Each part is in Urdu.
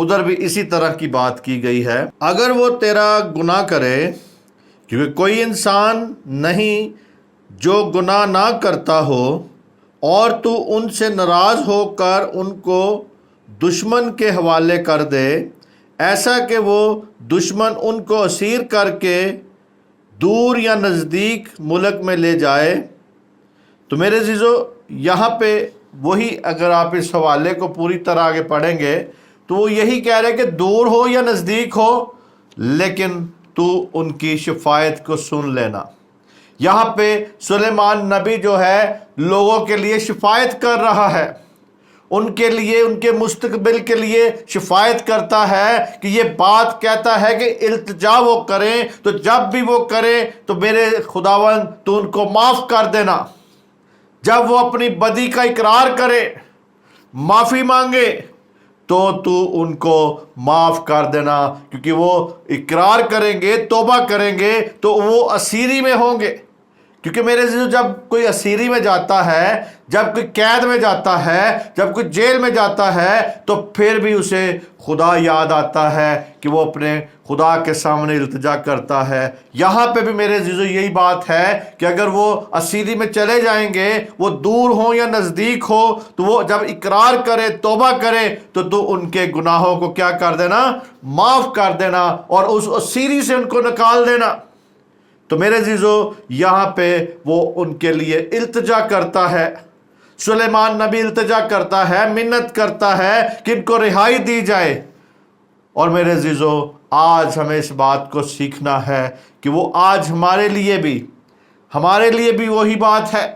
ادھر بھی اسی طرح کی بات کی گئی ہے۔ اگر وہ تیرا گناہ کرے، کیونکہ کوئی انسان نہیں جو گناہ نہ کرتا ہو، اور تو ان سے ناراض ہو کر ان کو دشمن کے حوالے کر دے، ایسا کہ وہ دشمن ان کو اسیر کر کے دور یا نزدیک ملک میں لے جائے۔ تو میرے عزیزو، یہاں پہ وہی، اگر آپ اس حوالے کو پوری طرح آگے پڑھیں گے تو وہ یہی کہہ رہے کہ دور ہو یا نزدیک ہو، لیکن تو ان کی شفاعت کو سن لینا۔ یہاں پہ سلیمان نبی جو ہے لوگوں کے لیے شفاعت کر رہا ہے، ان کے لیے، ان کے مستقبل کے لیے شفاعت کرتا ہے کہ یہ بات کہتا ہے کہ التجا وہ کریں تو جب بھی وہ کریں تو میرے خداوند تو ان کو معاف کر دینا۔ جب وہ اپنی بدی کا اقرار کرے، معافی مانگے، تو ان کو معاف کر دینا، کیونکہ وہ اقرار کریں گے، توبہ کریں گے تو وہ اسیری میں ہوں گے۔ کیونکہ میرے عزیزو، جب کوئی اسیری میں جاتا ہے، جب کوئی قید میں جاتا ہے، جب کوئی جیل میں جاتا ہے، تو پھر بھی اسے خدا یاد آتا ہے کہ وہ اپنے خدا کے سامنے التجا کرتا ہے۔ یہاں پہ بھی میرے عزیزو یہی بات ہے کہ اگر وہ اسیری میں چلے جائیں گے، وہ دور ہوں یا نزدیک ہو، تو وہ جب اقرار کرے، توبہ کرے، تو ان کے گناہوں کو کیا کر دینا؟ معاف کر دینا، اور اس اسیری سے ان کو نکال دینا۔ تو میرے عزیزو، یہاں پہ وہ ان کے لیے التجا کرتا ہے۔ سلیمان نبی التجا کرتا ہے، منت کرتا ہے کہ ان کو رہائی دی جائے۔ اور میرے عزیزو، آج ہمیں اس بات کو سیکھنا ہے کہ وہ آج ہمارے لیے بھی وہی بات ہے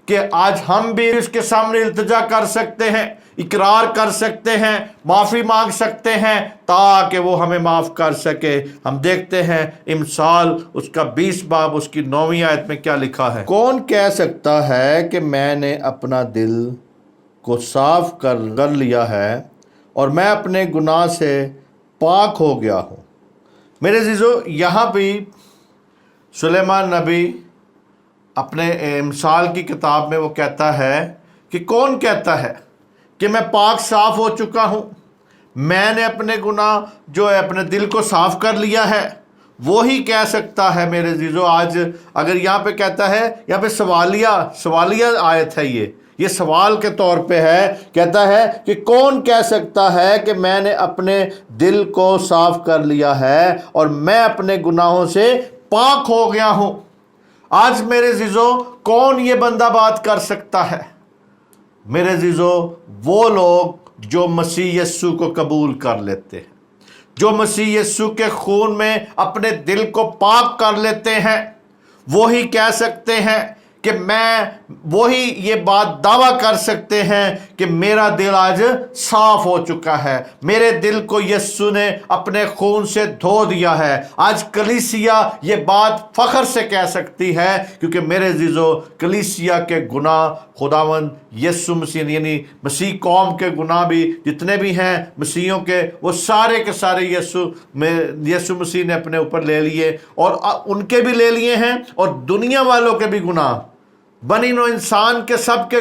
کہ آج ہم بھی اس کے سامنے التجا کر سکتے ہیں، اقرار کر سکتے ہیں، معافی مانگ سکتے ہیں تاکہ وہ ہمیں معاف کر سکے۔ ہم دیکھتے ہیں امثال اس کا 20 باب اس کی 9ویں آیت میں کیا لکھا ہے؟ کون کہہ سکتا ہے کہ میں نے اپنا دل کو صاف کر لیا ہے اور میں اپنے گناہ سے پاک ہو گیا ہوں۔ میرے عزیزو، یہاں بھی سلیمان نبی اپنے امثال کی کتاب میں وہ کہتا ہے کہ کون کہتا ہے کہ میں پاک صاف ہو چکا ہوں، میں نے اپنے گناہ جو ہے اپنے دل کو صاف کر لیا ہے؟ وہی کہہ سکتا ہے میرے عزیزو۔ آج اگر یہاں پہ کہتا ہے، یہاں پہ سوالیہ آیت ہے، یہ سوال کے طور پہ ہے، کہتا ہے کہ کون کہہ سکتا ہے کہ میں نے اپنے دل کو صاف کر لیا ہے اور میں اپنے گناہوں سے پاک ہو گیا ہوں۔ آج میرے عزیزو، کون یہ بندہ بات کر سکتا ہے؟ میرے عزیزو، وہ لوگ جو مسیح یسوع کو قبول کر لیتے ہیں، جو مسیح یسوع کے خون میں اپنے دل کو پاک کر لیتے ہیں، وہی کہہ سکتے ہیں کہ وہی یہ بات دعویٰ کر سکتے ہیں کہ میرا دل آج صاف ہو چکا ہے، میرے دل کو یسوع نے اپنے خون سے دھو دیا ہے۔ آج کلیسیا یہ بات فخر سے کہہ سکتی ہے، کیونکہ میرے عزیزو، کلیسیا کے گناہ خداوند یسوع مسیح، یعنی مسیح قوم کے گناہ بھی جتنے بھی ہیں مسیحیوں کے، وہ سارے کے سارے یسوع مسیح نے اپنے اوپر لے لیے، اور ان کے بھی لے لیے ہیں اور دنیا والوں کے بھی گناہ، بنی نوع انسان کے سب کے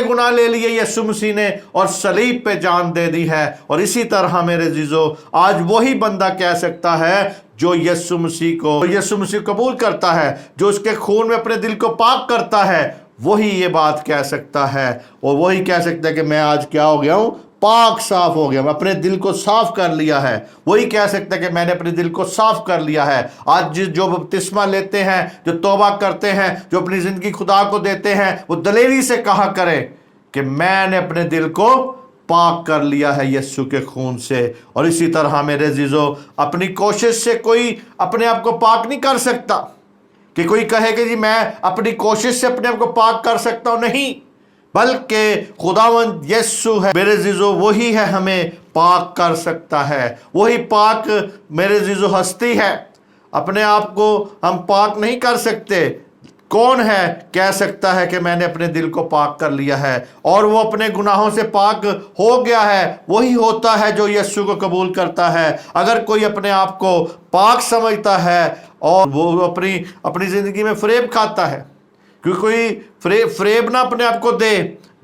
گناہ لے لیے یسوع مسیح نے، اور صلیب پہ جان دے دی ہے۔ اور اسی طرح میرے عزیزو، آج وہی بندہ کہہ سکتا ہے جو یسوع مسیح قبول کرتا ہے، جو اس کے خون میں اپنے دل کو پاک کرتا ہے، وہی یہ بات کہہ سکتا ہے، اور وہی کہہ سکتا ہے کہ میں آج کیا ہو گیا ہوں؟ پاک صاف ہو گیا، میں اپنے دل کو صاف کر لیا ہے۔ وہی کہہ سکتا ہے کہ میں نے اپنے دل کو صاف کر لیا ہے۔ آج جو بپتسمہ لیتے ہیں، جو توبہ کرتے ہیں، جو اپنی زندگی خدا کو دیتے ہیں، وہ دلیری سے کہا کریں کہ میں نے اپنے دل کو پاک کر لیا ہے یسوع کے خون سے۔ اور اسی طرح میرے عزیزو، اپنی کوشش سے کوئی اپنے آپ کو پاک نہیں کر سکتا کہ کوئی کہے کہ جی میں اپنی کوشش سے اپنے آپ کو پاک کر سکتا ہوں، نہیں، بلکہ خداوند یسوع ہے میرے عزیزو، وہی ہے ہمیں پاک کر سکتا ہے۔ وہی پاک میرے عزیزو ہستی ہے، اپنے آپ کو ہم پاک نہیں کر سکتے۔ کون ہے کہہ سکتا ہے کہ میں نے اپنے دل کو پاک کر لیا ہے اور وہ اپنے گناہوں سے پاک ہو گیا ہے؟ وہی ہوتا ہے جو یسوع کو قبول کرتا ہے۔ اگر کوئی اپنے آپ کو پاک سمجھتا ہے اور وہ اپنی زندگی میں فریب کھاتا ہے، کیونکہ کوئی فریب نہ اپنے آپ کو دے،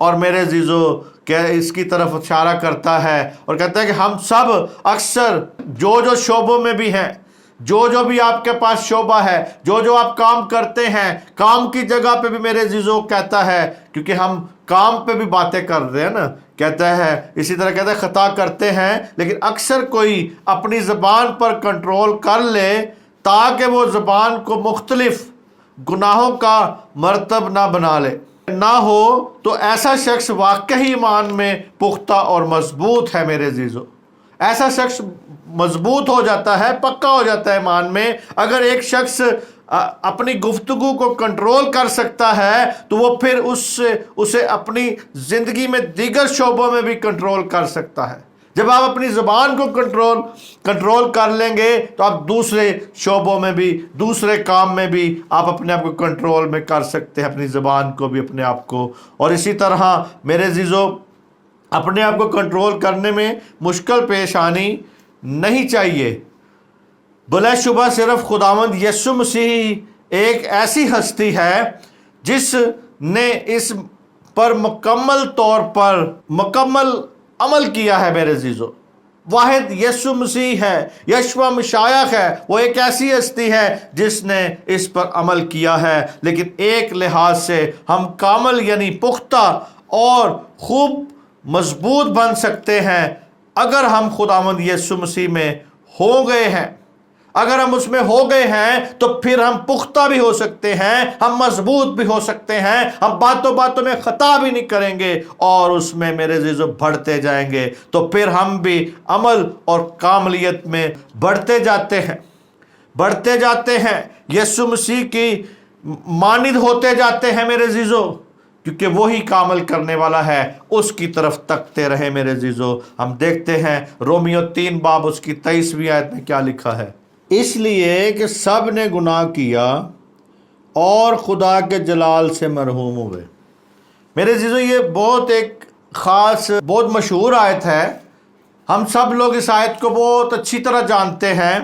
اور میرے عزیزو کہ اس کی طرف اشارہ کرتا ہے اور کہتا ہے کہ ہم سب اکثر جو شعبوں میں بھی ہیں، جو بھی آپ کے پاس شعبہ ہے، جو آپ کام کرتے ہیں، کام کی جگہ پہ بھی میرے عزیزو کہتا ہے، کیونکہ ہم کام پہ بھی باتیں کر رہے ہیں نا، کہتا ہے اسی طرح کہتا ہے خطا کرتے ہیں، لیکن اکثر کوئی اپنی زبان پر کنٹرول کر لے تاکہ وہ زبان کو مختلف گناہوں کا مرتب نہ بنا لے نہ ہو، تو ایسا شخص واقعی ایمان میں پختہ اور مضبوط ہے میرے عزیزو۔ ایسا شخص مضبوط ہو جاتا ہے، پکا ہو جاتا ہے ایمان میں۔ اگر ایک شخص اپنی گفتگو کو کنٹرول کر سکتا ہے تو وہ پھر اسے اپنی زندگی میں دیگر شعبوں میں بھی کنٹرول کر سکتا ہے۔ جب آپ اپنی زبان کو کنٹرول کر لیں گے تو آپ دوسرے شعبوں میں بھی، دوسرے کام میں بھی آپ اپنے آپ کو کنٹرول میں کر سکتے ہیں، اپنی زبان کو بھی، اپنے آپ کو۔ اور اسی طرح میرے عزیزو اپنے آپ کو کنٹرول کرنے میں مشکل پیش آنی نہیں چاہیے۔ بلا شبہ صرف خداوند یسوع مسیح ایک ایسی ہستی ہے جس نے اس پر مکمل طور پر مکمل عمل کیا ہے میرے عزیزو۔ واحد یسوع مسیح ہے، یشوع مشائخ ہے، وہ ایک ایسی ہستی ہے جس نے اس پر عمل کیا ہے۔ لیکن ایک لحاظ سے ہم کامل یعنی پختہ اور خوب مضبوط بن سکتے ہیں اگر ہم خداوند یسوع مسیح میں ہو گئے ہیں۔ اگر ہم اس میں ہو گئے ہیں تو پھر ہم پختہ بھی ہو سکتے ہیں، ہم مضبوط بھی ہو سکتے ہیں، ہم باتوں میں خطا بھی نہیں کریں گے اور اس میں میرے عزیزو بڑھتے جائیں گے، تو پھر ہم بھی عمل اور کاملیت میں بڑھتے جاتے ہیں، یسوع مسیح کی مانند ہوتے جاتے ہیں میرے عزیزو، کیونکہ وہی کامل کرنے والا ہے۔ اس کی طرف تکتے رہے میرے عزیزو۔ ہم دیکھتے ہیں رومیو 3 باب اس کی 23ویں آیت میں کیا لکھا ہے، اس لیے کہ سب نے گناہ کیا اور خدا کے جلال سے محروم ہوئے۔ میرے عزیزو یہ بہت ایک خاص، بہت مشہور آیت ہے، ہم سب لوگ اس آیت کو بہت اچھی طرح جانتے ہیں۔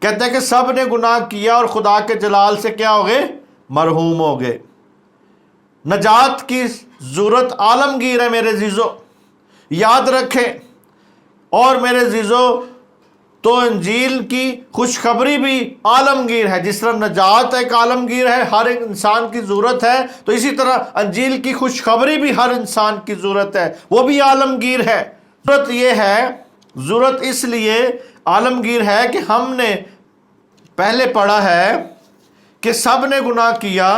کہتے ہیں کہ سب نے گناہ کیا اور خدا کے جلال سے کیا ہو گئے؟ محروم ہو گئے۔ نجات کی ضرورت عالمگیر ہے میرے عزیزو، یاد رکھیں۔ اور میرے عزیزو تو انجیل کی خوشخبری بھی عالمگیر ہے، جس طرح نجات ایک عالمگیر ہے، ہر ایک انسان کی ضرورت ہے، تو اسی طرح انجیل کی خوشخبری بھی ہر انسان کی ضرورت ہے، وہ بھی عالمگیر ہے۔ ضرورت یہ ہے، ضرورت اس لیے عالمگیر ہے کہ ہم نے پہلے پڑھا ہے کہ سب نے گناہ کیا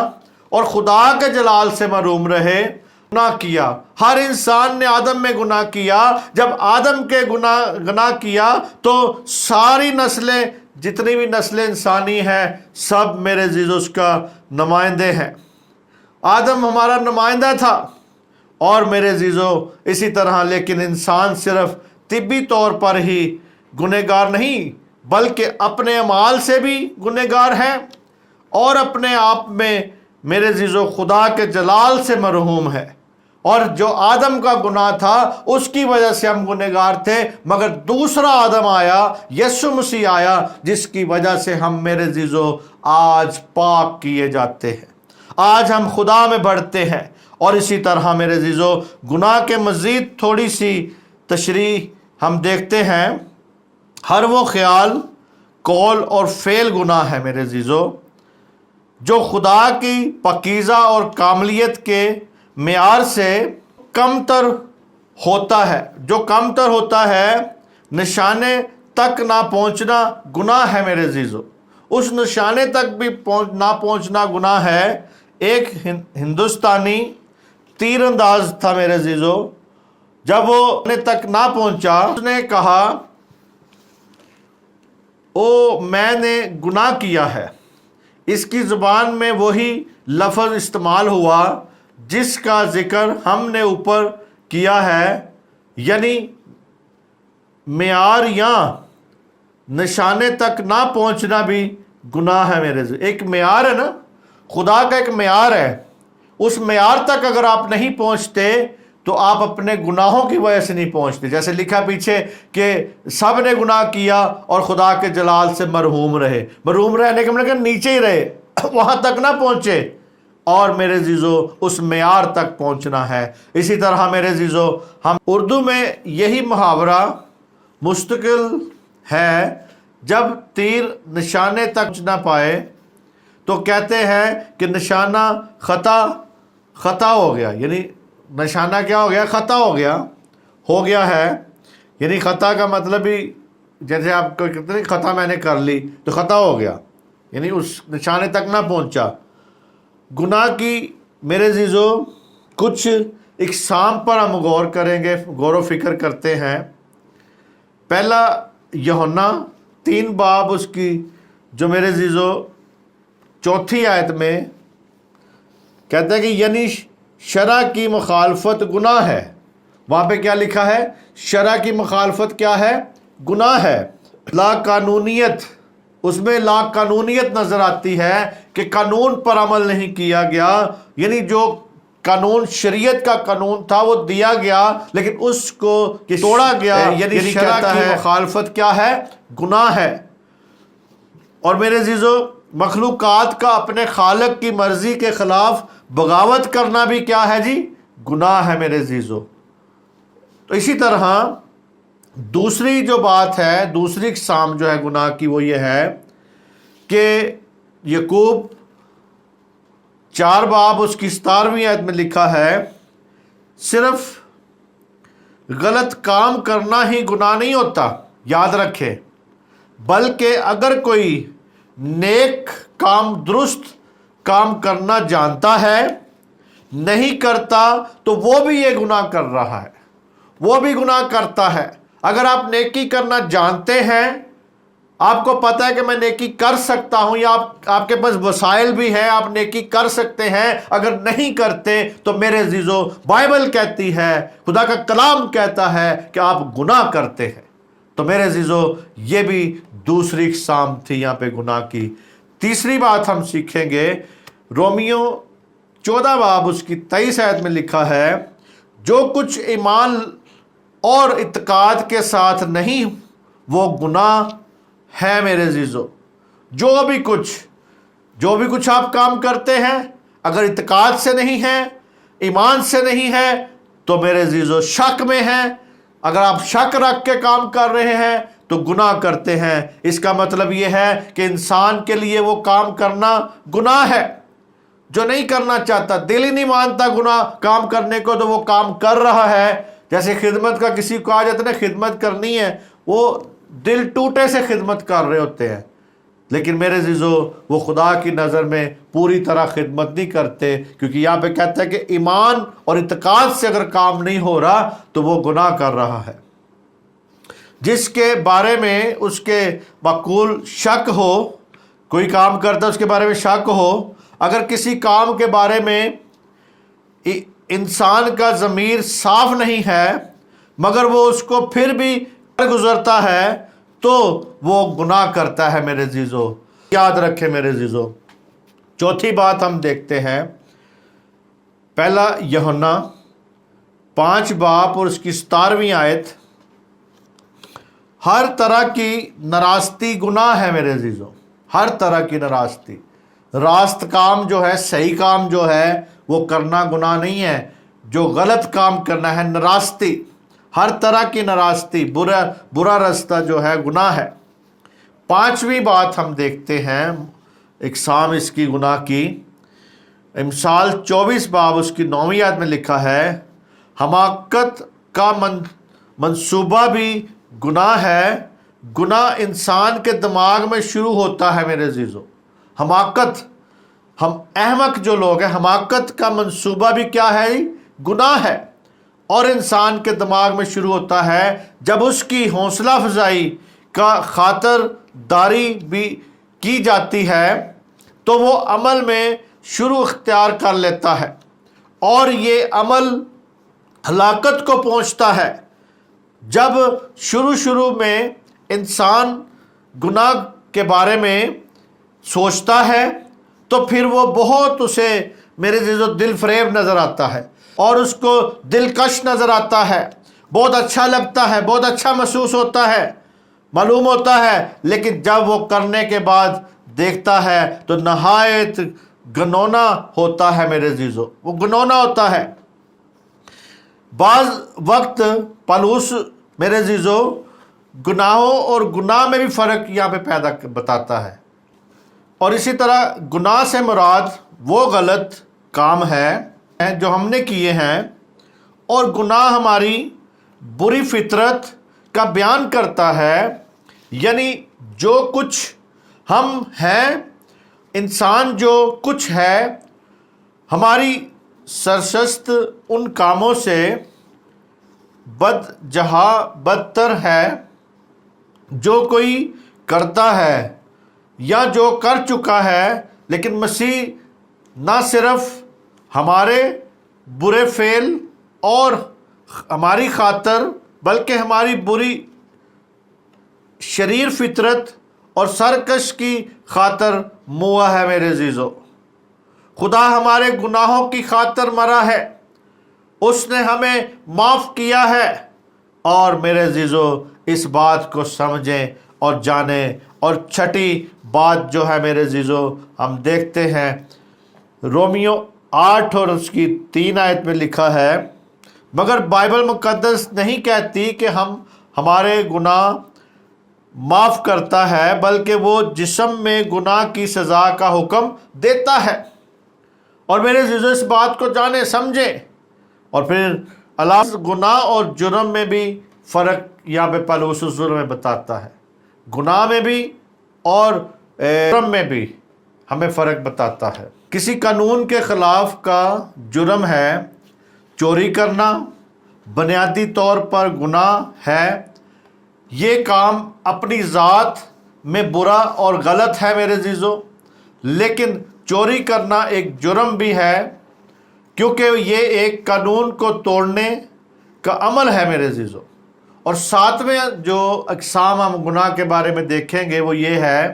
اور خدا کے جلال سے محروم رہے۔ گناہ کیا، ہر انسان نے آدم میں گناہ کیا۔ جب آدم کے گناہ کیا تو ساری نسلیں، جتنی بھی نسلیں انسانی ہیں، سب میرے عزیزو اس کا نمائندے ہیں۔ آدم ہمارا نمائندہ تھا، اور میرے عزیزو اسی طرح لیکن انسان صرف طبی طور پر ہی گنہگار نہیں، بلکہ اپنے اعمال سے بھی گنہگار ہے اور اپنے آپ میں میرے عزیزو خدا کے جلال سے محروم ہے۔ اور جو آدم کا گناہ تھا اس کی وجہ سے ہم گنہگار تھے، مگر دوسرا آدم آیا، یسوع مسیح آیا، جس کی وجہ سے ہم میرے عزیزو آج پاک کیے جاتے ہیں، آج ہم خدا میں بڑھتے ہیں۔ اور اسی طرح میرے عزیزو گناہ کے مزید تھوڑی سی تشریح ہم دیکھتے ہیں۔ ہر وہ خیال، قول اور فعل گناہ ہے میرے عزیزو جو خدا کی پاکیزہ اور کاملیت کے معیار سے کمتر ہوتا ہے، جو کمتر ہوتا ہے۔ نشانے تک نہ پہنچنا گناہ ہے میرے عزیزو، اس نشانے تک بھی نہ پہنچنا گناہ ہے۔ ایک ہندوستانی تیر انداز تھا میرے عزیزو، جب وہ تک نہ پہنچا اس نے کہا میں نے گناہ کیا ہے۔ اس کی زبان میں وہی لفظ استعمال ہوا جس کا ذکر ہم نے اوپر کیا ہے، یعنی معیار یا نشانے تک نہ پہنچنا بھی گناہ ہے میرے عزیز۔ ایک معیار ہے نا، خدا کا ایک معیار ہے، اس معیار تک اگر آپ نہیں پہنچتے تو آپ اپنے گناہوں کی وجہ سے نہیں پہنچتے۔ جیسے لکھا پیچھے کہ سب نے گناہ کیا اور خدا کے جلال سے محروم رہے۔ محروم رہنے کے مطلب نیچے ہی رہے، وہاں تک نہ پہنچے۔ اور میرے عزیزو اس معیار تک پہنچنا ہے۔ اسی طرح میرے عزیزو ہم اردو میں یہی محاورہ مستقل ہے، جب تیر نشانے تک نہ پائے تو کہتے ہیں کہ نشانہ خطا ہو گیا، یعنی نشانہ کیا ہو گیا؟ خطا ہو گیا ہے، یعنی خطا کا مطلب ہی جیسے آپ کو کہتے ہیں خطا میں نے کر لی تو خطا ہو گیا، یعنی اس نشانے تک نہ پہنچا۔ گناہ کی میرے عزیزو کچھ اقسام پر ہم غور کریں گے، غور و فکر کرتے ہیں۔ پہلا یوحنا 3 باب اس کی جو میرے عزیزو 4 آیت میں کہتا ہے کہ یعنی شرع کی مخالفت گناہ ہے۔ وہاں پہ کیا لکھا ہے؟ شرع کی مخالفت کیا ہے؟ گناہ ہے۔ لا قانونیت، اس میں لا قانونیت نظر آتی ہے کہ قانون پر عمل نہیں کیا گیا، یعنی جو قانون شریعت کا قانون تھا وہ دیا گیا لیکن اس کو توڑا گیا، یعنی شرع کی مخالفت کیا ہے؟ گناہ ہے۔ اور میرے عزیزو مخلوقات کا اپنے خالق کی مرضی کے خلاف بغاوت کرنا بھی کیا ہے جی؟ گناہ ہے میرے عزیزو۔ تو اسی طرح دوسری جو بات ہے، دوسری اقسام جو ہے گناہ کی، وہ یہ ہے کہ یعقوب 4 باب اس کی 17ویں آیت میں لکھا ہے صرف غلط کام کرنا ہی گناہ نہیں ہوتا، یاد رکھے، بلکہ اگر کوئی نیک کام، درست کام کرنا جانتا ہے نہیں کرتا تو وہ بھی یہ گناہ کر رہا ہے، وہ بھی گناہ کرتا ہے۔ اگر آپ نیکی کرنا جانتے ہیں، آپ کو پتہ ہے کہ میں نیکی کر سکتا ہوں، یا آپ کے پاس وسائل بھی ہیں، آپ نیکی کر سکتے ہیں، اگر نہیں کرتے تو میرے عزیزو بائبل کہتی ہے، خدا کا کلام کہتا ہے کہ آپ گناہ کرتے ہیں۔ تو میرے عزیزو یہ بھی دوسری اقسام تھی یہاں پہ گناہ کی۔ تیسری بات ہم سیکھیں گے، رومیو 14 باب اس کی 23 آیت میں لکھا ہے جو کچھ ایمان اور اعتقاد کے ساتھ نہیں وہ گناہ ہے میرے عزیزو۔ جو بھی کچھ آپ کام کرتے ہیں اگر اعتقاد سے نہیں ہے، ایمان سے نہیں ہے تو میرے عزیزو شک میں ہیں۔ اگر آپ شک رکھ کے کام کر رہے ہیں تو گناہ کرتے ہیں۔ اس کا مطلب یہ ہے کہ انسان کے لیے وہ کام کرنا گناہ ہے جو نہیں کرنا چاہتا، دل ہی نہیں مانتا گناہ کام کرنے کو، تو وہ کام کر رہا ہے۔ جیسے خدمت کا کسی کو آ جاتا ہے نا، خدمت کرنی ہے، وہ دل ٹوٹے سے خدمت کر رہے ہوتے ہیں، لیکن میرے عزیزو وہ خدا کی نظر میں پوری طرح خدمت نہیں کرتے، کیونکہ یہاں پہ کہتا ہے کہ ایمان اور اعتقاد سے اگر کام نہیں ہو رہا تو وہ گناہ کر رہا ہے۔ جس کے بارے میں اس کے معقول شک ہو، کوئی کام کرتا ہے اس کے بارے میں شک ہو، اگر کسی کام کے بارے میں انسان کا ضمیر صاف نہیں ہے مگر وہ اس کو پھر بھی گزرتا ہے تو وہ گناہ کرتا ہے میرے عزیزو، یاد رکھے میرے عزیزو۔ چوتھی بات ہم دیکھتے ہیں، پہلا یوحنا 5 باب اور اس کی 17ویں آیت، ہر طرح کی ناراستی گناہ ہے میرے عزیزو، ہر طرح کی ناراستی۔ راست کام جو ہے، صحیح کام جو ہے وہ کرنا گناہ نہیں ہے، جو غلط کام کرنا ہے ناراستی، ہر طرح کی ناراستی، برا راستہ جو ہے گناہ ہے۔ 5ویں بات ہم دیکھتے ہیں اقسام اس کی گناہ کی، امثال 24 باب اس کی 9ویں آیت میں لکھا ہے حماقت کا منصوبہ بھی گناہ ہے۔ گناہ انسان کے دماغ میں شروع ہوتا ہے میرے عزیزو، حماقت، ہم احمق جو لوگ ہیں، حماقت کا منصوبہ بھی کیا ہے؟ گناہ ہے، اور انسان کے دماغ میں شروع ہوتا ہے جب اس کی حوصلہ افزائی کا خاطر داری بھی کی جاتی ہے تو وہ عمل میں شروع اختیار کر لیتا ہے، اور یہ عمل ہلاکت کو پہنچتا ہے۔ جب شروع میں انسان گناہ کے بارے میں سوچتا ہے تو پھر وہ بہت اسے میرے عزیزو دل فریب نظر آتا ہے اور اس کو دلکش نظر آتا ہے، بہت اچھا لگتا ہے، بہت اچھا محسوس ہوتا ہے، معلوم ہوتا ہے، لیکن جب وہ کرنے کے بعد دیکھتا ہے تو نہایت گنونا ہوتا ہے میرے عزیزو، وہ گنونا ہوتا ہے۔ بعض وقت پالوس میرے عزیزو گناہوں اور گناہ میں بھی فرق یہاں پہ بتاتا ہے، اور اسی طرح گناہ سے مراد وہ غلط کام ہے جو ہم نے کیے ہیں، اور گناہ ہماری بری فطرت کا بیان کرتا ہے، یعنی جو کچھ ہم ہیں، انسان جو کچھ ہے، ہماری سرشت ان کاموں سے بدتر ہے جو کوئی کرتا ہے یا جو کر چکا ہے۔ لیکن مسیح نہ صرف ہمارے برے فعل اور ہماری خاطر بلکہ ہماری بری شریر فطرت اور سرکش کی خاطر موا ہے میرے عزیزو۔ خدا ہمارے گناہوں کی خاطر مرا ہے، اس نے ہمیں معاف کیا ہے، اور میرے عزیزو اس بات کو سمجھیں اور جانیں۔ اور چھٹی بات جو ہے میرے عزیزو، ہم دیکھتے ہیں رومیو 8 اور اس کی 3 آیت میں لکھا ہے، مگر بائبل مقدس نہیں کہتی کہ ہمارے گناہ معاف کرتا ہے، بلکہ وہ جسم میں گناہ کی سزا کا حکم دیتا ہے۔ اور میرے عزیزو اس بات کو جانیں، سمجھیں، اور پھر اللہ گناہ اور جرم میں بھی فرق یہاں پہ پالوس رسول میں بتاتا ہے، گناہ میں بھی اور جرم میں بھی ہمیں فرق بتاتا ہے۔ کسی قانون کے خلاف کا جرم ہے چوری کرنا، بنیادی طور پر گناہ ہے۔ یہ کام اپنی ذات میں برا اور غلط ہے میرے عزیزو، لیکن چوری کرنا ایک جرم بھی ہے، کیونکہ یہ ایک قانون کو توڑنے کا عمل ہے میرے عزیزو۔ اور 7ویں جو اقسام ہم گناہ کے بارے میں دیکھیں گے وہ یہ ہے،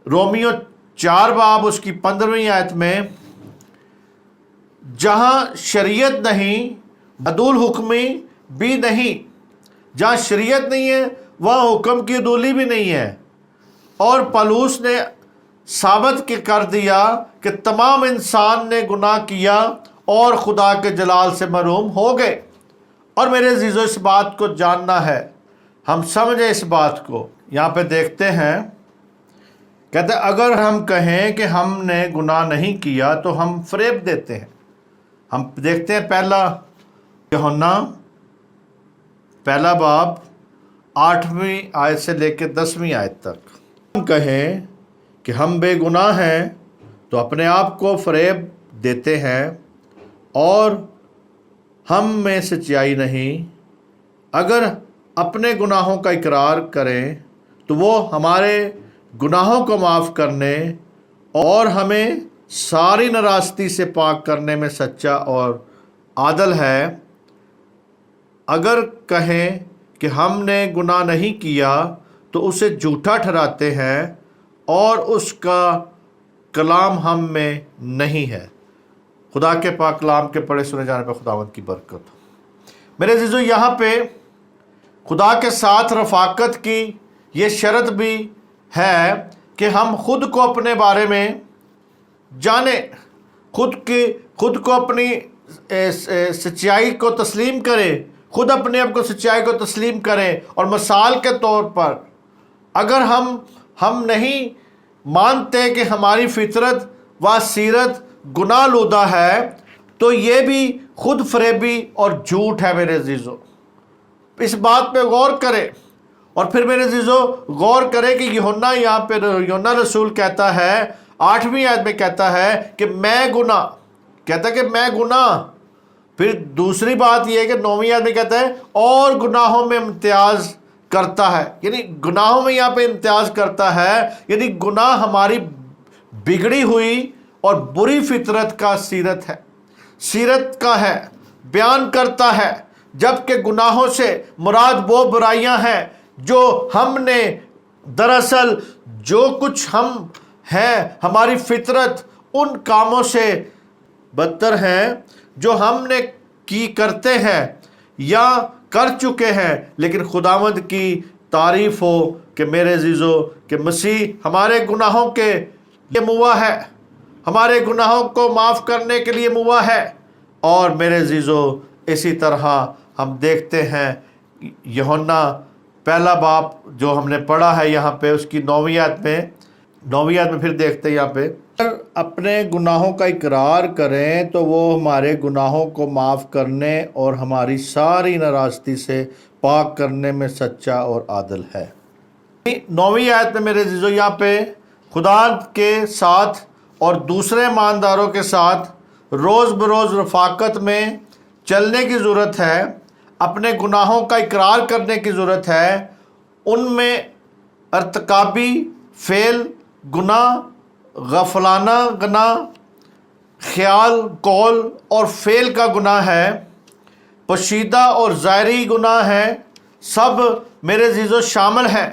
رومیو 4 باب اس کی 15ویں آیت میں، جہاں شریعت نہیں عدول حکمی بھی نہیں۔ جہاں شریعت نہیں ہے وہاں حکم کی عدولی بھی نہیں ہے۔ اور پالوس نے ثابت کر دیا کہ تمام انسان نے گناہ کیا اور خدا کے جلال سے محروم ہو گئے۔ اور میرے عزیزو اس بات کو جاننا ہے، ہم سمجھیں اس بات کو۔ یہاں پہ دیکھتے ہیں، کہتے ہیں اگر ہم کہیں کہ ہم نے گناہ نہیں کیا تو ہم فریب دیتے ہیں۔ ہم دیکھتے ہیں پہلا یوحنا پہلا باب 8ویں آیت سے لے کے 10ویں آیت تک، ہم کہیں کہ ہم بے گناہ ہیں تو اپنے آپ کو فریب دیتے ہیں اور ہم میں سچائی نہیں۔ اگر اپنے گناہوں کا اقرار کریں تو وہ ہمارے گناہوں کو معاف کرنے اور ہمیں ساری ناراستی سے پاک کرنے میں سچا اور عادل ہے۔ اگر کہیں کہ ہم نے گناہ نہیں کیا تو اسے جھوٹا ٹھہراتے ہیں اور اس کا کلام ہم میں نہیں ہے۔ خدا کے پاک کلام کے پڑھے سنے جانے پہ خداوند کی برکت ہو۔ میرے عزیزو یہاں پہ خدا کے ساتھ رفاقت کی یہ شرط بھی ہے کہ ہم خود کو اپنے بارے میں جانیں، خود کو اپنی سچائی کو تسلیم کریں، خود اپنے آپ کو سچائی کو تسلیم کریں۔ اور مثال کے طور پر اگر ہم نہیں مانتے کہ ہماری فطرت و سیرت گناہ لودہ ہے تو یہ بھی خود فریبی اور جھوٹ ہے میرے عزیزو۔ اس بات پہ غور کریں، اور پھر میرے عزیزو غور کریں کہ یوحنا یہاں پہ یوحنا رسول کہتا ہے 8ویں آیت میں کہتا ہے کہ میں گناہ، پھر دوسری بات یہ ہے کہ 9ویں آیت میں کہتا ہے اور گناہوں میں امتیاز کرتا ہے، یعنی گناہوں میں یہاں پہ امتیاز کرتا ہے، یعنی گناہ ہماری بگڑی ہوئی اور بری فطرت کا سیرت کا ہے، بیان کرتا ہے، جبکہ گناہوں سے مراد وہ برائیاں ہیں جو ہم نے دراصل جو کچھ ہم ہیں، ہماری فطرت ان کاموں سے بدتر ہیں جو ہم نے کرتے ہیں یا کر چکے ہیں۔ لیکن خداوند کی تعریف ہو کہ میرے عزیزو کہ مسیح ہمارے گناہوں کے لیے موا ہے، ہمارے گناہوں کو معاف کرنے کے لیے موا ہے۔ اور میرے عزیزو اسی طرح ہم دیکھتے ہیں یوحنا پہلا باب جو ہم نے پڑھا ہے یہاں پہ، اس کی 9ویں آیت میں پھر دیکھتے ہیں یہاں پہ، اگر اپنے گناہوں کا اقرار کریں تو وہ ہمارے گناہوں کو معاف کرنے اور ہماری ساری ناراستی سے پاک کرنے میں سچا اور عادل ہے۔ 9ویں آیت میں میرے عزیزو یہاں پہ خدا کے ساتھ اور دوسرے ایمانداروں کے ساتھ روز بروز رفاقت میں چلنے کی ضرورت ہے، اپنے گناہوں کا اقرار کرنے کی ضرورت ہے، ان میں ارتکابی فعل گناہ، غفلانہ گناہ، خیال، قول اور فعل کا گناہ ہے، پوشیدہ اور ظاہری گناہ ہے، سب میرے عزیزو شامل ہیں۔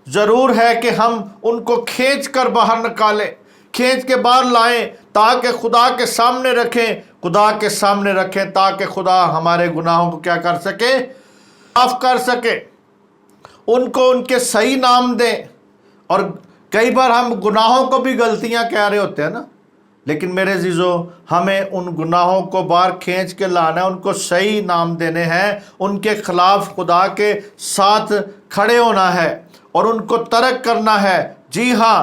ضرور ہے کہ ہم ان کو کھینچ کر باہر نکالیں، کھینچ کے باہر لائیں تاکہ خدا کے سامنے رکھیں تاکہ خدا ہمارے گناہوں کو کیا کر سکے؟ معاف کر سکے، ان کو ان کے صحیح نام دیں۔ اور کئی بار ہم گناہوں کو بھی غلطیاں کہہ رہے ہوتے ہیں نا، لیکن میرے عزیزو ہمیں ان گناہوں کو باہر کھینچ کے لانا ہے، ان کو صحیح نام دینے ہیں، ان کے خلاف خدا کے ساتھ کھڑے ہونا ہے اور ان کو ترک کرنا ہے۔ جی ہاں،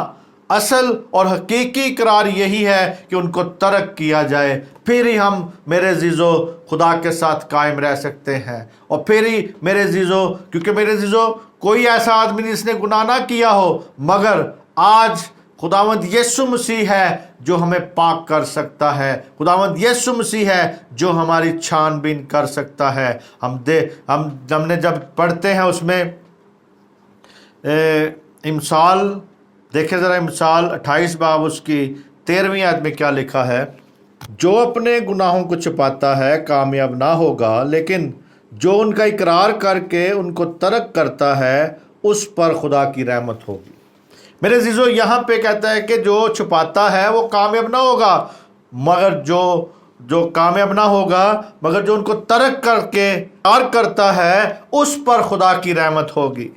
اصل اور حقیقی اقرار یہی ہے کہ ان کو ترک کیا جائے، پھر ہی ہم میرے عزیزو خدا کے ساتھ قائم رہ سکتے ہیں۔ اور پھر ہی میرے عزیزو، کیونکہ میرے عزیزو کوئی ایسا آدمی جس نے گناہ نہ کیا ہو، مگر آج خداوند یسوع مسیح ہے جو ہمیں پاک کر سکتا ہے، خداوند یسوع مسیح ہے جو ہماری چھان بین کر سکتا ہے۔ ہم نے جب پڑھتے ہیں اس میں امثال، دیکھیں ذرا امثال 28 باب اس کی 13ویں آیت میں کیا لکھا ہے، جو اپنے گناہوں کو چھپاتا ہے کامیاب نہ ہوگا، لیکن جو ان کا اقرار کر کے ان کو ترک کرتا ہے اس پر خدا کی رحمت ہوگی۔ میرے عزیزو یہاں پہ کہتا ہے کہ جو چھپاتا ہے وہ کامیاب نہ ہوگا، مگر جو کامیاب نہ ہوگا، مگر جو ان کو ترک کر کے اقرار کرتا ہے اس پر خدا کی رحمت ہوگی۔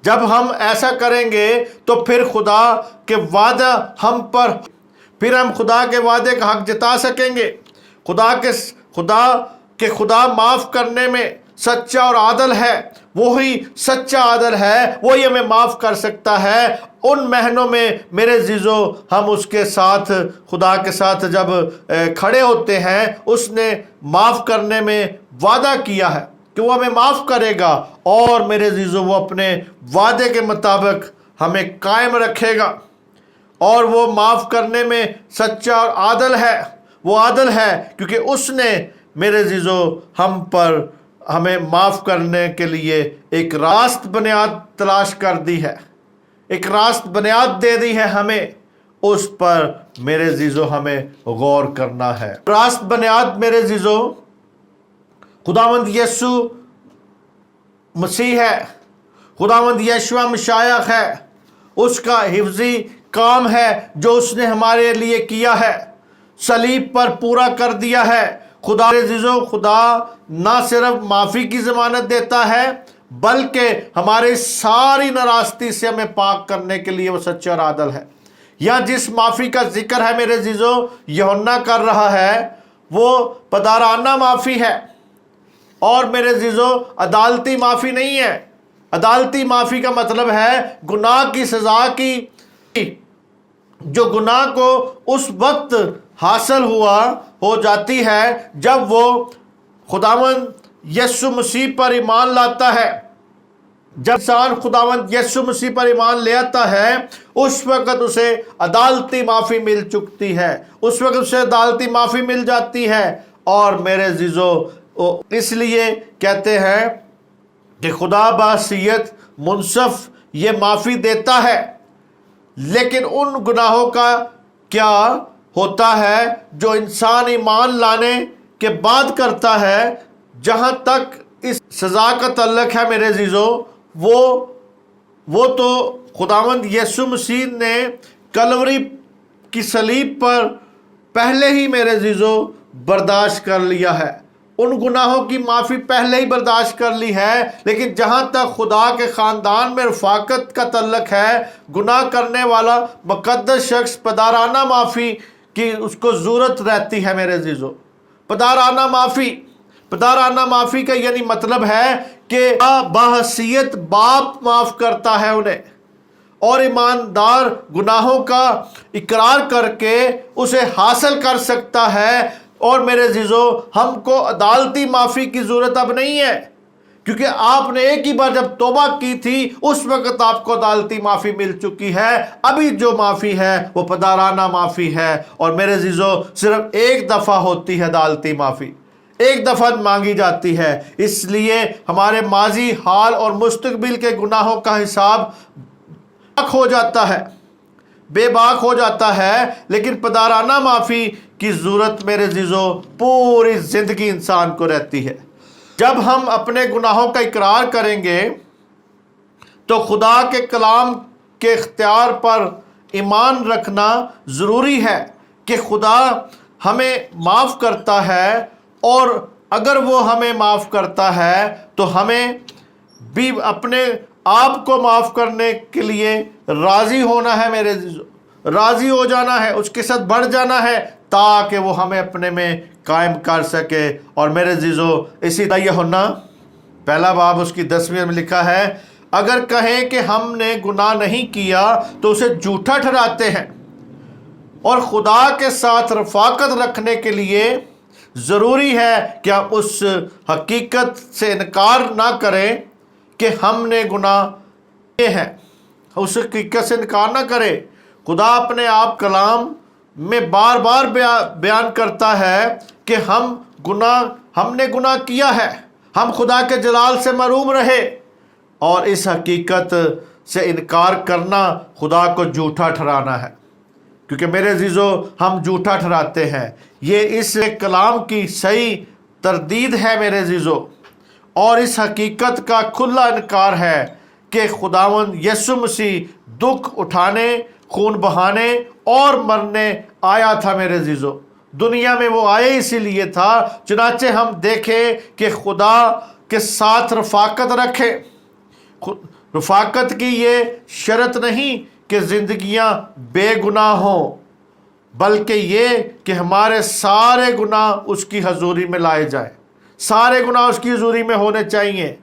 جب ہم ایسا کریں گے تو پھر خدا کے وعدہ ہم پر، پھر ہم خدا کے وعدے کا حق جتا سکیں گے۔ خدا معاف کرنے میں سچا اور عادل ہے، وہی سچا عادل ہے، وہی ہمیں معاف کر سکتا ہے۔ ان مہینوں میں میرے عزیزو ہم اس کے ساتھ، خدا کے ساتھ جب کھڑے ہوتے ہیں، اس نے معاف کرنے میں وعدہ کیا ہے کہ وہ ہمیں معاف کرے گا، اور میرے عزیزو وہ اپنے وعدے کے مطابق ہمیں قائم رکھے گا، اور وہ معاف کرنے میں سچا اور عادل ہے۔ وہ عادل ہے کیونکہ اس نے میرے عزیزو ہمیں معاف کرنے کے لیے ایک راست بنیاد تلاش کر دی ہے، ایک راست بنیاد دے دی ہے ہمیں، اس پر میرے عزیزو ہمیں غور کرنا ہے۔ راست بنیاد میرے عزیزو خداوند یسوع مسیح ہے، خداوند یشوع مشائخ ہے، اس کا حفظی کام ہے جو اس نے ہمارے لیے کیا ہے، صلیب پر پورا کر دیا ہے۔ خدا عزیزو، خدا نہ صرف معافی کی ضمانت دیتا ہے بلکہ ہمارے ساری ناراستی سے ہمیں پاک کرنے کے لیے وہ سچا اور عادل ہے۔ یا جس معافی کا ذکر ہے میرے عزیزو یوحنا کر رہا ہے، وہ پدارانہ معافی ہے، اور میرے عزیزو عدالتی معافی نہیں ہے۔ عدالتی معافی کا مطلب ہے گناہ کی سزا کی، جو گناہ کو اس وقت حاصل ہو جاتی ہے جب وہ خداوند یسوع مسیح پر ایمان لاتا ہے۔ جب انسان خداوند یسوع مسیح پر ایمان لے آتا ہے، اس وقت اسے عدالتی معافی مل چکتی ہے، اس وقت اسے عدالتی معافی مل جاتی ہے۔ اور میرے عزیزو اس لیے کہتے ہیں کہ خدا بحیثیت منصف یہ معافی دیتا ہے، لیکن ان گناہوں کا کیا ہوتا ہے جو انسان ایمان لانے کے بعد کرتا ہے؟ جہاں تک اس سزا کا تعلق ہے میرے عزیزو، وہ تو خداوند یسوع مسیح نے کلوری کی صلیب پر پہلے ہی میرے عزیزو برداشت کر لیا ہے، ان گناہوں کی معافی پہلے ہی برداشت کر لی ہے۔ لیکن جہاں تک خدا کے خاندان میں رفاقت کا تعلق ہے، گناہ کرنے والا مقدس شخص پدارانہ معافی کہ اس کو ضرورت رہتی ہے میرے عزیزو۔ پدارانہ معافی کا یعنی مطلب ہے کہ بحیثیت باپ معاف کرتا ہے انہیں، اور ایماندار گناہوں کا اقرار کر کے اسے حاصل کر سکتا ہے۔ اور میرے عزیزو، ہم کو عدالتی معافی کی ضرورت اب نہیں ہے، کیونکہ آپ نے ایک ہی بار جب توبہ کی تھی اس وقت آپ کو عدالتی معافی مل چکی ہے۔ ابھی جو معافی ہے وہ پدارانہ معافی ہے، اور میرے عزیزو صرف ایک دفعہ ہوتی ہے عدالتی معافی، ایک دفعہ مانگی جاتی ہے۔ اس لیے ہمارے ماضی، حال اور مستقبل کے گناہوں کا حساب بے باک ہو جاتا ہے، لیکن پدارانہ معافی کی ضرورت میرے عزیزو پوری زندگی انسان کو رہتی ہے۔ جب ہم اپنے گناہوں کا اقرار کریں گے تو خدا کے کلام کے اختیار پر ایمان رکھنا ضروری ہے کہ خدا ہمیں معاف کرتا ہے، اور اگر وہ ہمیں معاف کرتا ہے تو ہمیں بھی اپنے آپ کو معاف کرنے کے لیے راضی ہونا ہے میرے عزیزو، راضی ہو جانا ہے، اس کے ساتھ بڑھ جانا ہے تاکہ وہ ہمیں اپنے میں قائم کر سکے۔ اور میرے عزیزو اسی طرح یوحنا پہلا باب اس کی 10ویں میں لکھا ہے، اگر کہیں کہ ہم نے گناہ نہیں کیا تو اسے جھوٹا ٹھہراتے ہیں، اور خدا کے ساتھ رفاقت رکھنے کے لیے ضروری ہے کہ ہم اس حقیقت سے انکار نہ کریں کہ ہم نے گناہ کیے ہیں، اس حقیقت سے انکار نہ کرے۔ خدا اپنے آپ کلام میں بار بار بیان کرتا ہے کہ ہم نے گناہ کیا ہے، ہم خدا کے جلال سے محروم رہے، اور اس حقیقت سے انکار کرنا خدا کو جھوٹا ٹھہرانا ہے، کیونکہ میرے عزیزو ہم جھوٹا ٹھہراتے ہیں۔ یہ اس کلام کی صحیح تردید ہے میرے عزیزو، اور اس حقیقت کا کھلا انکار ہے کہ خداوند یسوع مسیح دکھ اٹھانے، خون بہانے اور مرنے آیا تھا میرے عزیزو۔ دنیا میں وہ آئے اسی لیے تھا، چنانچہ ہم دیکھیں کہ خدا کے ساتھ رفاقت رکھے۔ رفاقت کی یہ شرط نہیں کہ زندگیاں بے گناہ ہوں، بلکہ یہ کہ ہمارے سارے گناہ اس کی حضوری میں لائے جائیں، سارے گناہ اس کی حضوری میں ہونے چاہیے،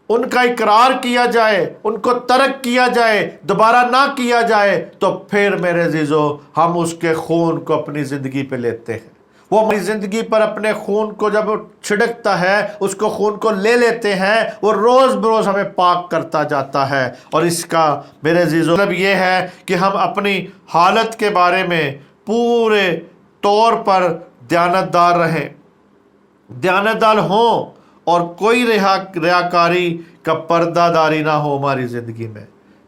ان کا اقرار کیا جائے، ان کو ترک کیا جائے، دوبارہ نہ کیا جائے، تو پھر میرے عزیزو ہم اس کے خون کو اپنی زندگی پہ لیتے ہیں۔ وہ ہماری زندگی پر اپنے خون کو جب چھڑکتا ہے، اس کو خون کو لے لیتے ہیں، وہ روز بروز ہمیں پاک کرتا جاتا ہے۔ اور اس کا میرے عزیزو مطلب یہ ہے کہ ہم اپنی حالت کے بارے میں پورے طور پر دیانتدار رہیں، دیانتدار ہوں، اور کوئی ریاکاری کا پردہ داری نہ ہو ہماری زندگی میں۔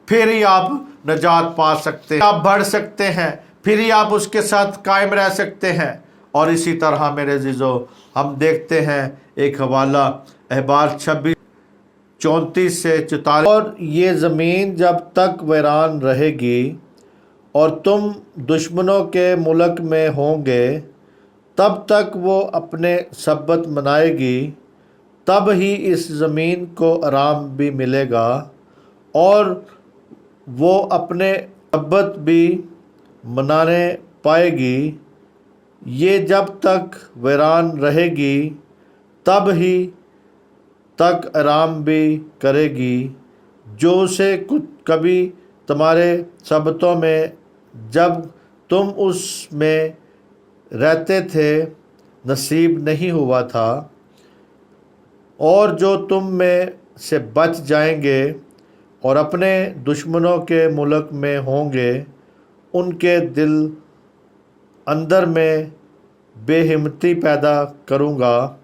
پھر ہی آپ نجات پا سکتے ہیں، آپ بڑھ سکتے ہیں، پھر ہی آپ اس کے ساتھ قائم رہ سکتے ہیں۔ اور اسی طرح میرے عزیزو ہم دیکھتے ہیں ایک حوالہ احبار 26:34 سے 44، اور یہ زمین جب تک ویران رہے گی اور تم دشمنوں کے ملک میں ہوں گے، تب تک وہ اپنے سبت منائے گی، تب ہی اس زمین کو آرام بھی ملے گا، اور وہ اپنے سبت بھی منانے پائے گی۔ یہ جب تک ویران رہے گی تب ہی تک آرام بھی کرے گی، جو اسے کبھی تمہارے سبتوں میں جب تم اس میں رہتے تھے نصیب نہیں ہوا تھا، اور جو تم میں سے بچ جائیں گے اور اپنے دشمنوں کے ملک میں ہوں گے، ان کے دل اندر میں بے ہمتی پیدا کروں گا،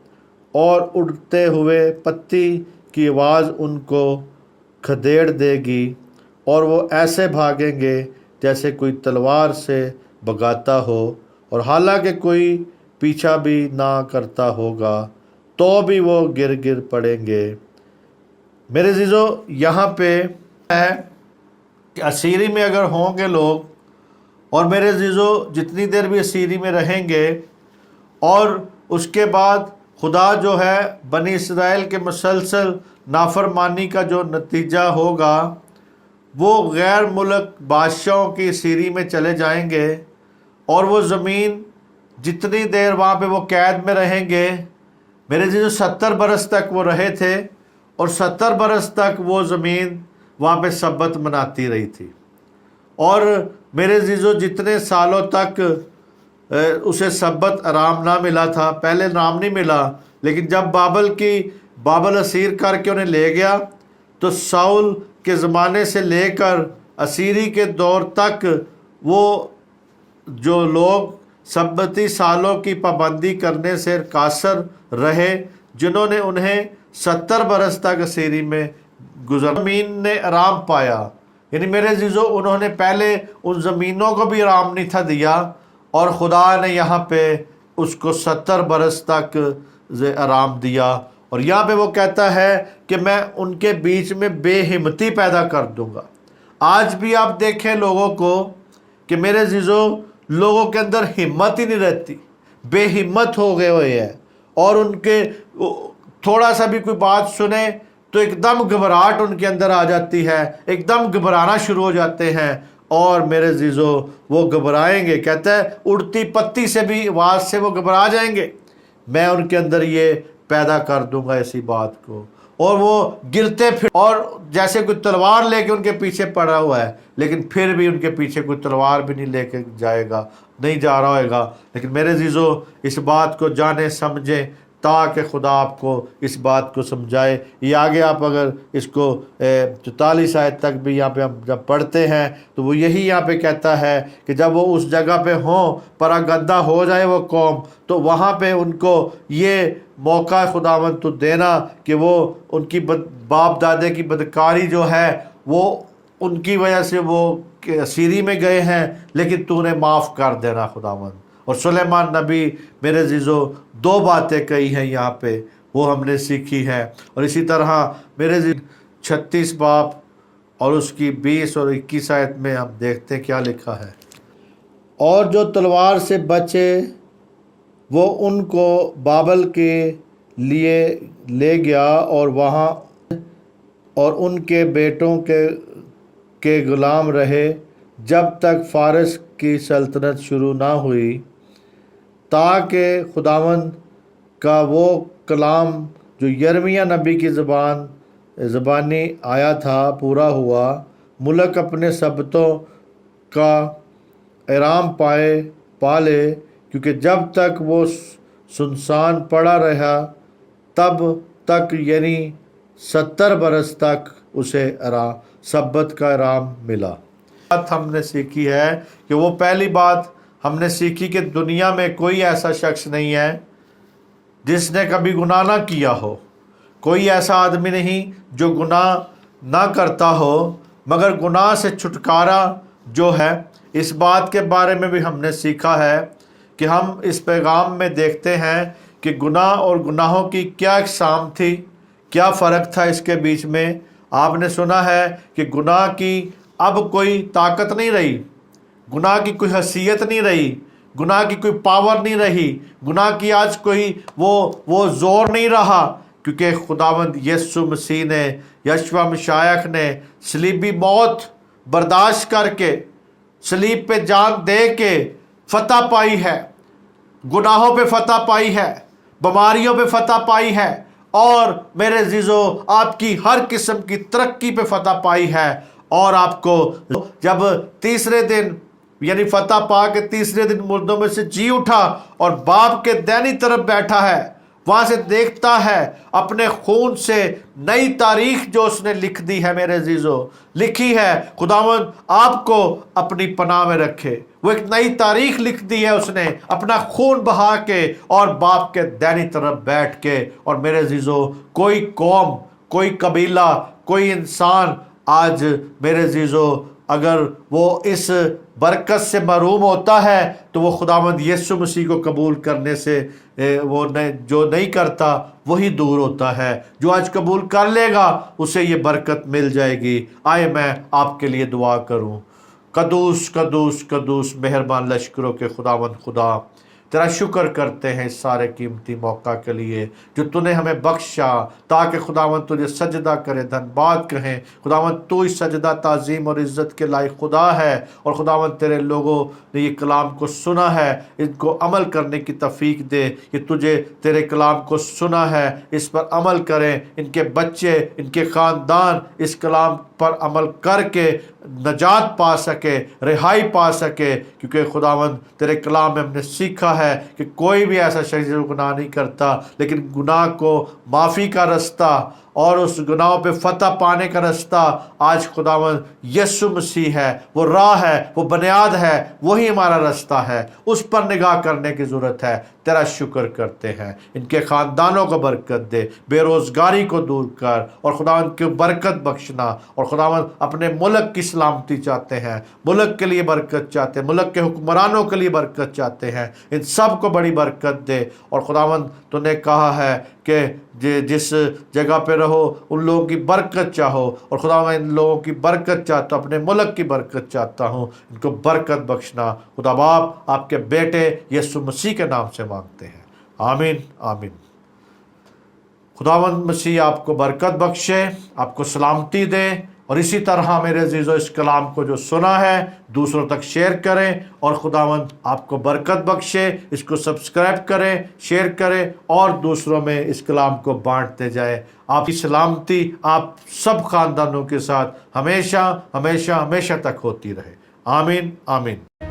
اور اڑتے ہوئے پتی کی آواز ان کو کھدیڑ دے گی، اور وہ ایسے بھاگیں گے جیسے کوئی تلوار سے بھگاتا ہو، اور حالانکہ کوئی پیچھا بھی نہ کرتا ہوگا تو بھی وہ گر پڑیں گے۔ میرے عزیزو یہاں پہ ہے کہ اسیری میں اگر ہوں گے لوگ، اور میرے عزیزو جتنی دیر بھی اسیری میں رہیں گے، اور اس کے بعد خدا جو ہے بنی اسرائیل کے مسلسل نافرمانی کا جو نتیجہ ہوگا، وہ غیر ملک بادشاہوں کی اسیری میں چلے جائیں گے، اور وہ زمین جتنی دیر وہاں پہ وہ قید میں رہیں گے، میرے عزیزو 70 برس تک وہ رہے تھے، اور 70 برس تک وہ زمین وہاں پہ سبت مناتی رہی تھی۔ اور میرے عزیزو جتنے سالوں تک اسے سبت آرام نہ ملا تھا، پہلے آرام نہیں ملا، لیکن جب بابل اسیر کر کے انہیں لے گیا، تو ساؤل کے زمانے سے لے کر اسیری کے دور تک وہ جو لوگ سبتی سالوں کی پابندی کرنے سے قاصر رہے، جنہوں نے انہیں 70 برس تک اسیری میں زمین نے آرام پایا، یعنی میرے عزیزو انہوں نے پہلے ان زمینوں کو بھی آرام نہیں تھا دیا، اور خدا نے یہاں پہ اس کو 70 برس تک آرام دیا۔ اور یہاں پہ وہ کہتا ہے کہ میں ان کے بیچ میں بے ہمتی پیدا کر دوں گا۔ آج بھی آپ دیکھیں لوگوں کو کہ میرے عزیزو لوگوں کے اندر ہمت ہی نہیں رہتی، بے ہمت ہو گئے ہوئے ہیں، اور ان کے تھوڑا سا بھی کوئی بات سنیں تو ایک دم گھبراہٹ ان کے اندر آ جاتی ہے، ایک دم گھبرانا شروع ہو جاتے ہیں، اور میرے عزیزو وہ گھبرائیں گے، کہتا ہے اڑتی پتی سے بھی آواز سے وہ گھبرا جائیں گے، میں ان کے اندر یہ پیدا کر دوں گا اسی بات کو، اور وہ گرتے پھر، اور جیسے کوئی تلوار لے کے ان کے پیچھے پڑا ہوا ہے، لیکن پھر بھی ان کے پیچھے کوئی تلوار بھی نہیں لے کے جائے گا، نہیں جا رہا ہوئے گا۔ لیکن میرے عزیزو اس بات کو جانیں سمجھیں، تاکہ خدا آپ کو اس بات کو سمجھائے۔ یہ آگے آپ اگر اس کو 44 آیت تک بھی یہاں پہ ہم جب پڑھتے ہیں تو وہ یہی یہاں پہ کہتا ہے کہ جب وہ اس جگہ پہ ہوں، پراگندہ ہو جائے وہ قوم، تو وہاں پہ ان کو یہ موقع خداوند تو دینا کہ وہ ان کی باپ دادے کی بدکاری جو ہے وہ ان کی وجہ سے وہ اسیری میں گئے ہیں، لیکن تو نے معاف کر دینا خداوند۔ اور سلیمان نبی میرے عزیزو 2 باتیں کہی ہیں یہاں پہ، وہ ہم نے سیکھی ہے۔ اور اسی طرح میرے 36 باب اور اس کی 20 اور 21 آیت میں ہم دیکھتے ہیں کیا لکھا ہے۔ اور جو تلوار سے بچے وہ ان کو بابل کے لیے لے گیا، اور وہاں اور ان کے بیٹوں کے غلام رہے جب تک فارس کی سلطنت شروع نہ ہوئی، تاکہ خداوند کا وہ کلام جو یرمیہ نبی کی زبانی آیا تھا پورا ہوا، ملک اپنے سبتوں کا آرام پا لے، کیونکہ جب تک وہ سنسان پڑا رہا تب تک، یعنی 70 برس تک اسے سبت کا آرام ملا۔ بات ہم نے سیکھی ہے کہ وہ پہلی بات ہم نے سیکھی کہ دنیا میں کوئی ایسا شخص نہیں ہے جس نے کبھی گناہ نہ کیا ہو، کوئی ایسا آدمی نہیں جو گناہ نہ کرتا ہو، مگر گناہ سے چھٹکارا جو ہے، اس بات کے بارے میں بھی ہم نے سیکھا ہے کہ ہم اس پیغام میں دیکھتے ہیں کہ گناہ اور گناہوں کی کیا اقسام تھی، کیا فرق تھا اس کے بیچ میں۔ آپ نے سنا ہے کہ گناہ کی اب کوئی طاقت نہیں رہی، گناہ کی کوئی حیثیت نہیں رہی، گناہ کی کوئی پاور نہیں رہی، گناہ کی آج کوئی وہ زور نہیں رہا، کیونکہ خداوند یسوع مسیح نے، یشوع مشائخ نے صلیبی موت برداشت کر کے، صلیب پہ جان دے کے فتح پائی ہے، گناہوں پہ فتح پائی ہے، بیماریوں پہ فتح پائی ہے، اور میرے عزیزو آپ کی ہر قسم کی ترقی پہ فتح پائی ہے۔ اور آپ کو جب تیسرے دن یعنی فتح پا کے تیسرے دن مردوں میں سے جی اٹھا اور باپ کے دائنی طرف بیٹھا ہے، وہاں سے دیکھتا ہے اپنے خون سے نئی تاریخ جو اس نے لکھ دی ہے، میرے عزیزو لکھی ہے، خداوند آپ کو اپنی پناہ میں رکھے۔ وہ ایک نئی تاریخ لکھ دی ہے اس نے اپنا خون بہا کے اور باپ کے دائنی طرف بیٹھ کے۔ اور میرے عزیزو کوئی قوم، کوئی قبیلہ، کوئی انسان آج میرے عزیزو اگر وہ اس برکت سے محروم ہوتا ہے تو وہ خداوند یسوع مسیح کو قبول کرنے سے جو نہیں کرتا وہی دور ہوتا ہے۔ جو آج قبول کر لے گا اسے یہ برکت مل جائے گی۔ آئے میں آپ کے لیے دعا کروں۔ قدوس قدوس قدوس مہربان لشکروں کے خداوند خدا، تیرا شکر کرتے ہیں اس سارے قیمتی موقع کے لیے جو تو نے ہمیں بخشا، تاکہ خداوند تجھے سجدہ کرے، دھن باد کہیں۔ خداوند تو ہی سجدہ، تعظیم اور عزت کے لائق خدا ہے، اور خداوند تیرے لوگوں نے یہ کلام کو سنا ہے، ان کو عمل کرنے کی توفیق دے۔ کہ تجھے تیرے کلام کو سنا ہے، اس پر عمل کریں، ان کے بچے، ان کے خاندان اس کلام پر عمل کر کے نجات پا سکے، رہائی پا سکے، کیونکہ خداوند تیرے کلام میں ہم نے سیکھا ہے کہ کوئی بھی ایسا شخص جو گناہ نہیں کرتا، لیکن گناہ کو معافی کا رستہ اور اس گناہوں پہ فتح پانے کا رستہ آج خداوند یسوع مسیح ہے، وہ راہ ہے، وہ بنیاد ہے، وہی ہمارا رستہ ہے، اس پر نگاہ کرنے کی ضرورت ہے۔ تیرا شکر کرتے ہیں، ان کے خاندانوں کو برکت دے، بے روزگاری کو دور کر، اور خداوند کی برکت بخشنا، اور خداوند اپنے ملک کی سلامتی چاہتے ہیں، ملک کے لیے برکت چاہتے ہیں، ملک کے حکمرانوں کے لیے برکت چاہتے ہیں، ان سب کو بڑی برکت دے۔ اور خداوند تو نے کہا ہے کہ جس جگہ پہ رہو ان لوگوں کی برکت چاہو، اور خدا میں ان لوگوں کی برکت چاہتا ہوں، اپنے ملک کی برکت چاہتا ہوں، ان کو برکت بخشنا۔ خدا باپ آپ کے بیٹے یسوع مسیح کے نام سے مانگتے ہیں، آمین آمین۔ خداوند مسیح آپ کو برکت بخشے، آپ کو سلامتی دے، اور اسی طرح میرے عزیزو اس کلام کو جو سنا ہے دوسروں تک شیئر کریں، اور خداوند آپ کو برکت بخشے۔ اس کو سبسکرائب کریں، شیئر کریں، اور دوسروں میں اس کلام کو بانٹتے جائیں۔ آپ کی سلامتی آپ سب خاندانوں کے ساتھ ہمیشہ ہمیشہ ہمیشہ تک ہوتی رہے، آمین آمین۔